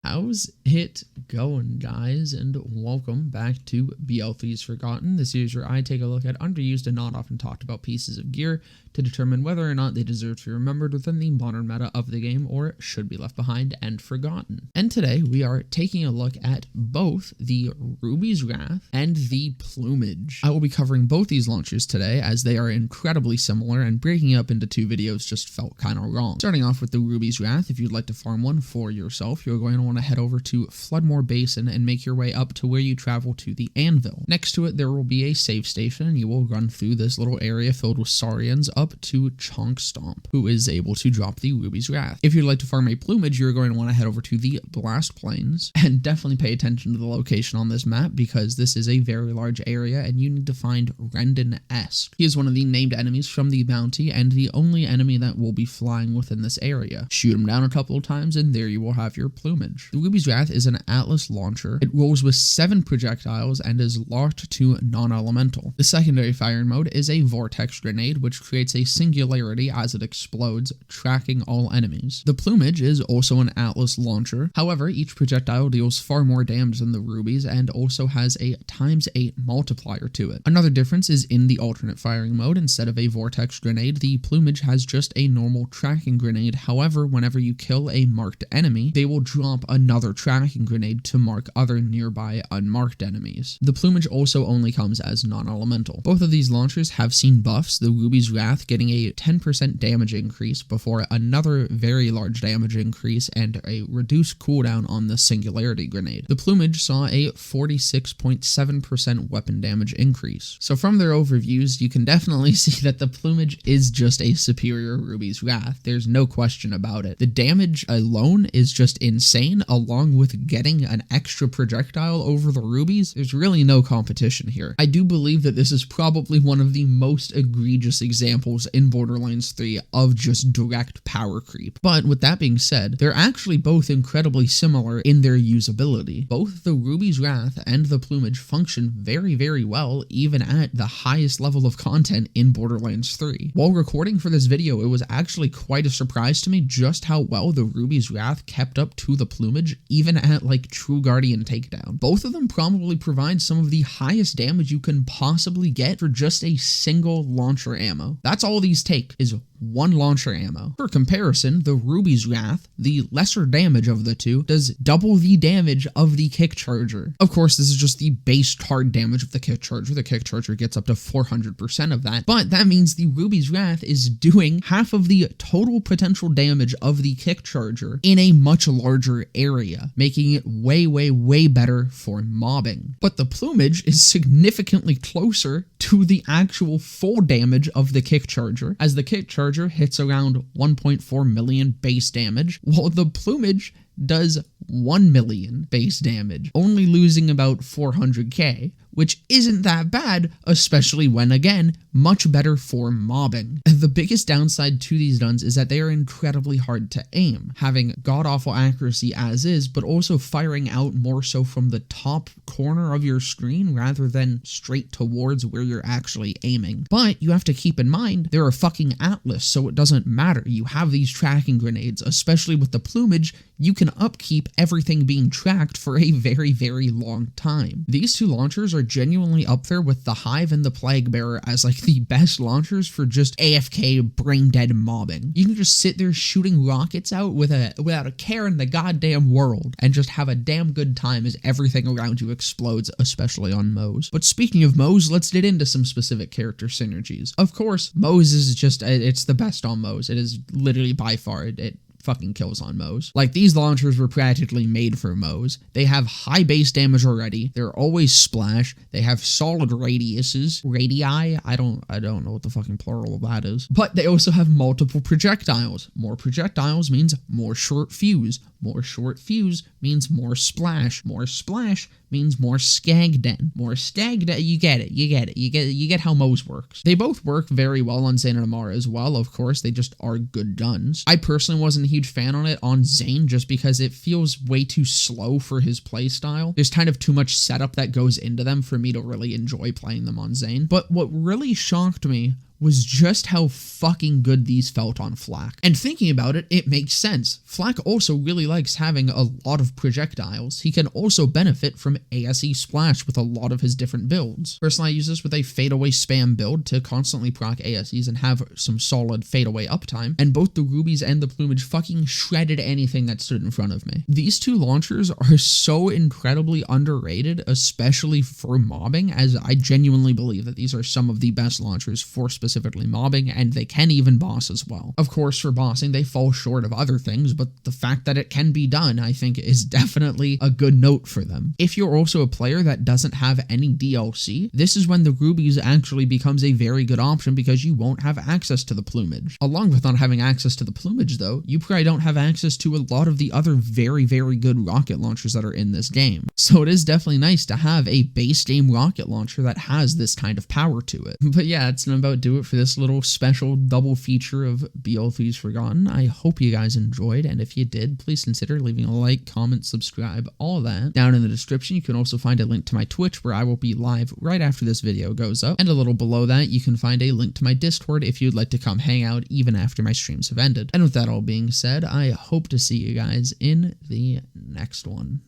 How's it going, guys, and welcome back to BL3's Forgotten, the series where I take a look at underused and not often talked about pieces of gear to determine whether or not they deserve to be remembered within the modern meta of the game or should be left behind and forgotten. And today we are taking a look at both the Ruby's Wrath and the Plumage. I will be covering both these launchers today as they are incredibly similar, and breaking up into two videos just felt kind of wrong. Starting off with the Ruby's Wrath, if you'd like to farm one for yourself, you're going to want to head over to Floodmore Basin and make your way up to where you travel to the Anvil. Next to it there will be a save station, and you will run through this little area filled with Saurians up to Chonk Stomp, who is able to drop the Ruby's Wrath. If you'd like to farm a Plumage, you're going to want to head over to the Blast Plains, and definitely pay attention to the location on this map because this is a very large area and you need to find Rendon-esque. He is one of the named enemies from the bounty and the only enemy that will be flying within this area. Shoot him down a couple of times and there you will have your Plumage. The Ruby's Wrath is an Atlas launcher. It rolls with 7 projectiles and is locked to non-elemental. The secondary firing mode is a Vortex Grenade, which creates a singularity as it explodes, tracking all enemies. The Plumage is also an Atlas launcher. However, each projectile deals far more damage than the Ruby's and also has a ×8 multiplier to it. Another difference is in the alternate firing mode. Instead of a Vortex Grenade, the Plumage has just a normal tracking grenade. However, whenever you kill a marked enemy, they will drop another tracking grenade to mark other nearby unmarked enemies. The Plumage also only comes as non-elemental. Both of these launchers have seen buffs, the Ruby's Wrath getting a 10% damage increase before another very large damage increase and a reduced cooldown on the singularity grenade. The Plumage saw a 46.7% weapon damage increase. So from their overviews, you can definitely see that the Plumage is just a superior Ruby's Wrath. There's no question about it. The damage alone is just insane, along with getting an extra projectile over the Ruby's. There's really no competition here. I do believe that this is probably one of the most egregious examples in Borderlands 3 of just direct power creep. But with that being said, they're actually both incredibly similar in their usability. Both the Ruby's Wrath and the Plumage function very, very well, even at the highest level of content in Borderlands 3. While recording for this video, it was actually quite a surprise to me just how well the Ruby's Wrath kept up to the Plumage, even at like True Guardian takedown. Both of them probably provide some of the highest damage you can possibly get for just a single launcher ammo. That's all these take, is one launcher ammo. For comparison, the Ruby's Wrath, the lesser damage of the two, does double the damage of the kick charger. Of course, this is just the base hard damage of the kick charger. The kick charger gets up to 400% of that, but that means the Ruby's Wrath is doing half of the total potential damage of the kick charger in a much larger area, making it way, way, way better for mobbing. But the Plumage is significantly closer to the actual full damage of the kick charger, as the kick charger hits around 1.4 million base damage, while the Plumage does 1 million base damage, only losing about 400k, which isn't that bad, especially when, again, much better for mobbing. The biggest downside to these guns is that they are incredibly hard to aim, having god-awful accuracy as is, but also firing out more so from the top corner of your screen rather than straight towards where you're actually aiming. But you have to keep in mind, they're a fucking Atlas, so it doesn't matter. You have these tracking grenades, especially with the Plumage, you can upkeep everything being tracked for a very, very long time. These two launchers are genuinely up there with the Hive and the Plague Bearer as like the best launchers for just AFK brain dead mobbing. You can just sit there shooting rockets out without a care in the goddamn world and just have a damn good time as everything around you explodes, especially on Moze. But speaking of Moze, let's get into some specific character synergies. Of course, Moze is just, it's the best on Moze. It is literally by far, it fucking kills on Moze. Like, these launchers were practically made for Moze. They have high base damage already. They're always splash. They have solid radiuses. Radii? I don't know what the fucking plural of that is. But they also have multiple projectiles. More projectiles means more short fuse. More short fuse means more splash. More splash means more Skagden. More Skagden, you get it. You get how Moze works. They both work very well on Zane and Amara as well, of course. They just are good guns. I personally wasn't a huge fan on it on Zane just because it feels way too slow for his playstyle. There's kind of too much setup that goes into them for me to really enjoy playing them on Zane. But what really shocked me was just how fucking good these felt on Flak. And thinking about it, it makes sense. Flak also really likes having a lot of projectiles. He can also benefit from ASE Splash with a lot of his different builds. Personally, I use this with a fadeaway spam build to constantly proc ASEs and have some solid fadeaway uptime, and both the Rubies and the Plumage fucking shredded anything that stood in front of me. These two launchers are so incredibly underrated, especially for mobbing, as I genuinely believe that these are some of the best launchers for specifically mobbing, and they can even boss as well. Of course, for bossing, they fall short of other things, but the fact that it can be done, I think, is definitely a good note for them. If you're also a player that doesn't have any DLC, this is when the Rubies actually becomes a very good option because you won't have access to the Plumage. Along with not having access to the Plumage, though, you probably don't have access to a lot of the other very, very good rocket launchers that are in this game. So it is definitely nice to have a base game rocket launcher that has this kind of power to it. But yeah, that's about do it for this little special double feature of BL3's Forgotten. I hope you guys enjoyed, and if you did, please consider leaving a like, comment, subscribe, all that. Down in the description, you can also find a link to my Twitch where I will be live right after this video goes up, and a little below that, you can find a link to my Discord if you'd like to come hang out even after my streams have ended. And with that all being said, I hope to see you guys in the next one.